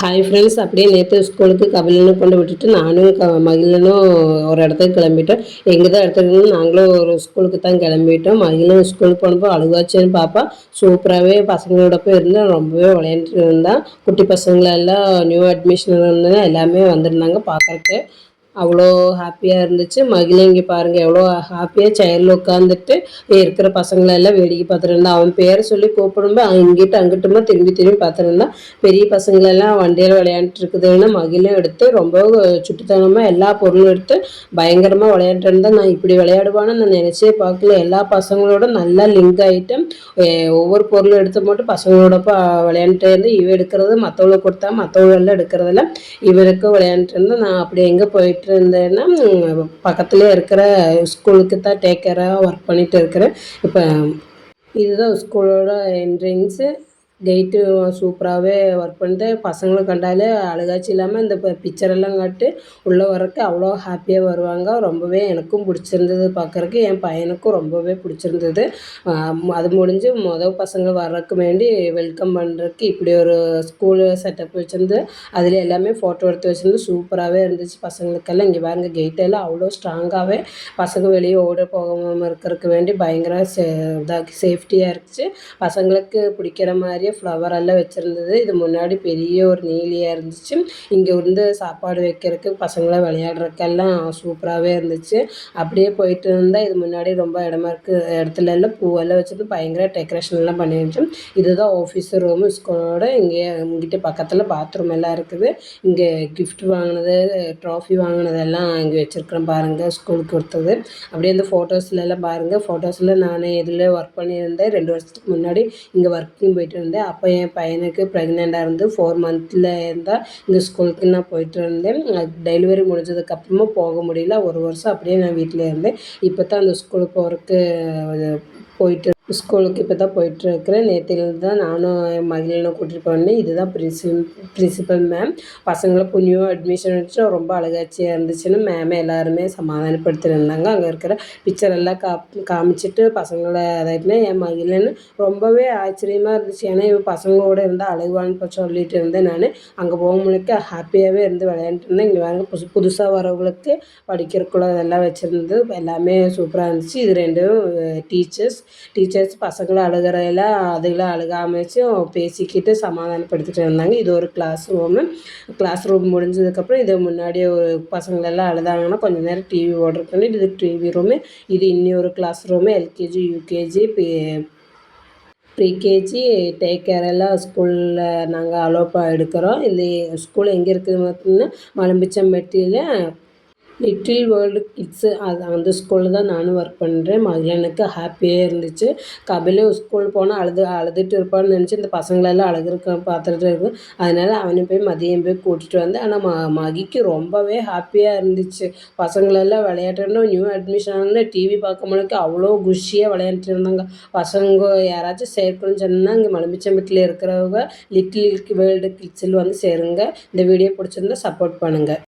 Hi friends, அப்படியே நேற்று ஸ்கூலுக்கு கபிலனும் கொண்டு விட்டுட்டு நானும் மகிழனும் ஒரு இடத்துக்கு கிளம்பிட்டோம். எங்கே தான் இடத்துக்கு நாங்களும் ஒரு ஸ்கூலுக்கு தான் கிளம்பிட்டோம். மகிழனும் ஸ்கூலுக்கு போனப்போ அழுகாச்சுன்னு பாப்பா சூப்பராகவே பசங்களோட போய் இருந்தால் ரொம்பவே விளையாண்டுட்டு இருந்தான். குட்டி பசங்களெல்லாம் நியூ அட்மிஷன் இருந்தாங்க, எல்லாமே வந்திருந்தாங்க பார்க்குறக்கு. அவ்வளோ ஹாப்பியாக இருந்துச்சு. மகிழ இங்கே பாருங்கள் எவ்வளோ ஹாப்பியாக செயலில் உட்காந்துட்டு இருக்கிற பசங்களெல்லாம் வேடிக்கை பார்த்துருந்தான். அவன் பேரை சொல்லி கூப்பிடும்போது இங்கிட்டு அங்கிட்டுமா திரும்பி திரும்பி பார்த்துருந்தான். பெரிய பசங்களெல்லாம் வண்டியில் விளையாண்டுருக்குதுன்னா மகிழும் எடுத்து ரொம்ப சுட்டித்தனமாக எல்லா பொருளும் எடுத்து பயங்கரமாக விளையாண்டுட்டு இருந்தால் நான் இப்படி விளையாடுவான்னு நான் நினச்சே பார்க்கல. எல்லா பசங்களோட நல்லா லிங்க் ஆகிட்டு ஒவ்வொரு பொருளும் எடுத்து மட்டும் பசங்களோட விளையாண்டுட்டே இருந்து இவ எடுக்கிறது மற்றவங்களுக்கு கொடுத்தா மற்றவங்களெல்லாம் எடுக்கிறதெல்லாம் இவருக்கும் விளையாண்டுட்டு இருந்தால் நான் அப்படி எங்கே போயிட்டு இருந்தேன்னா பக்கத்துலேயே இருக்கிற ஸ்கூலுக்கு தான் டேக் கேராக ஒர்க் பண்ணிட்டு இருக்கிறேன். இப்போ இதுதான் ஸ்கூலோட என்ட்ரிங்ஸு. கெயிட்டு சூப்பராகவே ஒர்க் பண்ணிட்டு பசங்களும் கண்டாலே அழுகாச்சி இல்லாமல் இந்த பிக்சரெல்லாம் காட்டு உள்ளே வர்றதுக்கு அவ்வளோ ஹாப்பியாக வருவாங்க. ரொம்பவே எனக்கும் பிடிச்சிருந்தது பார்க்குறக்கு, என் பையனுக்கும் ரொம்பவே பிடிச்சிருந்தது. அது முடிஞ்சு பசங்க வர்றதுக்கு வேண்டி வெல்கம் பண்ணுறதுக்கு இப்படி ஒரு ஸ்கூலு செட்டப் வச்சுருந்து அதில் எல்லாமே ஃபோட்டோ எடுத்து வச்சுருந்து சூப்பராகவே இருந்துச்சு. பசங்களுக்கெல்லாம் இங்கே பாருங்க கெயிட்டெல்லாம் அவ்வளோ ஸ்ட்ராங்காகவே பசங்க வெளியே ஓட போகாமல் இருக்கிறதுக்கு வேண்டி பயங்கர இதாக சேஃப்டியாக இருந்துச்சு. பசங்களுக்கு பிடிக்கிற மாதிரியே ஃப்ளவர் எல்லாம் வச்சுருந்தது. இது முன்னாடி பெரிய ஒரு நீலியாக இருந்துச்சு. இங்கே வந்து சாப்பாடு வைக்கிறதுக்கு பசங்களை விளையாடுறதுக்கெல்லாம் சூப்பராகவே இருந்துச்சு. அப்படியே போயிட்டு இருந்தால் இது முன்னாடி ரொம்ப இடத்துல எல்லாம் பூவெல்லாம் வச்சுட்டு பயங்கர டெக்கரேஷன் எல்லாம் பண்ணிருந்துச்சு. இதுதான் ஆஃபீஸ் ரூமு ஸ்கூலோட. இங்கிட்ட பக்கத்தில் பாத்ரூம் எல்லாம் இருக்குது. இங்கே கிஃப்ட் வாங்கினது ட்ராஃபி வாங்கினதெல்லாம் இங்கே வச்சுருக்கிறேன் பாருங்கள், ஸ்கூலுக்கு கொடுத்தது. அப்படியே இந்த ஃபோட்டோஸ்லாம் பாருங்கள். ஃபோட்டோஸில் நான் இதில் ஒர்க் பண்ணியிருந்தேன். 2 வருஷத்துக்கு முன்னாடி இங்கே ஒர்க்கிங் போயிட்டு இருந்தேன். அப்போ என் பையனுக்கு ப்ரெக்னெண்ட்டாக இருந்து 4 மந்த்தில் இருந்தால் இந்த ஸ்கூலுக்கு நான் போயிட்டு இருந்தேன். டெலிவரி முடிஞ்சதுக்கப்புறமா போக முடியல. 1 வருஷம் அப்படியே நான் வீட்டில் இருந்தேன். இப்போ தான் அந்த ஸ்கூலுக்கு போகிறதுக்கு போயிட்டு ஸ்கூலுக்கு இப்போ தான் போயிட்டுருக்கிறேன். நேற்றுலேருந்து தான் நானும் என் மகிழனை கூட்டிகிட்டு போனேன். இதுதான் பிரின்சிபல் மேம். பசங்களை நியூ அட்மிஷன் வச்சு ரொம்ப அழகாட்சியாக இருந்துச்சுன்னு மேமே எல்லாருமே சமாதானப்படுத்திருந்தாங்க. அங்கே இருக்கிற பிக்சரெல்லாம் காமிச்சிட்டு பசங்களை அதாயிட்டுனா என் மகிழன்னு ரொம்பவே ஆச்சரியமாக இருந்துச்சு. ஏன்னா இவன் பசங்களோடு இருந்தால் அழுவான்னு சொல்லிட்டு இருந்தேன். நான் அங்கே போகும்போது ஹாப்பியாகவே இருந்து விளையாண்டுட்டு இருந்தேன். இங்கே வாங்க புதுசாக வரவங்களுக்கு படிக்கிறக்குள்ள இதெல்லாம் வச்சுருந்து எல்லாமே சூப்பராக இருந்துச்சு. இது 2 டீச்சர்ஸ் பசங்களை அழுகிறதெல்லாம் அதெல்லாம் அழுகாமச்சும் பேசிக்கிட்டு சமாதானப்படுத்திட்டு இருந்தாங்க. இது ஒரு கிளாஸ் ரூம் முடிஞ்சதுக்கப்புறம் இது முன்னாடி ஒரு பசங்களெல்லாம் அழுதாங்கன்னா கொஞ்சம் நேரம் டிவி ஓடுறதுக்கு இது டிவி ரூமு. இது இன்னொரு class room. LKG UKG pre KG take care எல்லாம் ஸ்கூலில் நாங்கள் அலோவ் எடுக்கிறோம். இந்த ஸ்கூல் எங்கே இருக்குது பார்த்தீங்கன்னா மலம்பிச்சம்பட்டியில் லிட்டில் வேர்ல்டு கிட்ஸு அந்த ஸ்கூலில் தான் நானும் ஒர்க் பண்ணுறேன். மகிழனுக்கு ஹாப்பியாக இருந்துச்சு. கபிலும் ஸ்கூல் போனால் அழுதுட்டு இருப்பான்னு நினச்சி இந்த பசங்களெல்லாம் பார்த்துட்டு இருக்கும். அதனால் அவனை போய் மதியம் போய் கூட்டிகிட்டு வந்தேன். ஆனால் மகிக்கு ரொம்பவே ஹாப்பியாக இருந்துச்சு. பசங்களெல்லாம் விளையாட்டுன்னு நியூ அட்மிஷன் ஆனால் டிவி பார்க்கும்போது அவ்வளோ குஷியாக விளையாண்டுட்டு இருந்தாங்க. பசங்க யாராச்சும் சேர்க்கணும்னு சொன்னால் இங்கே மலம்பிச்சம்பட்டியில் இருக்கிறவங்க லிட்டில் வேர்ல்டு கிட்ஸில் வந்து சேருங்க. இந்த வீடியோ பிடிச்சிருந்தா சப்போர்ட் பண்ணுங்கள்.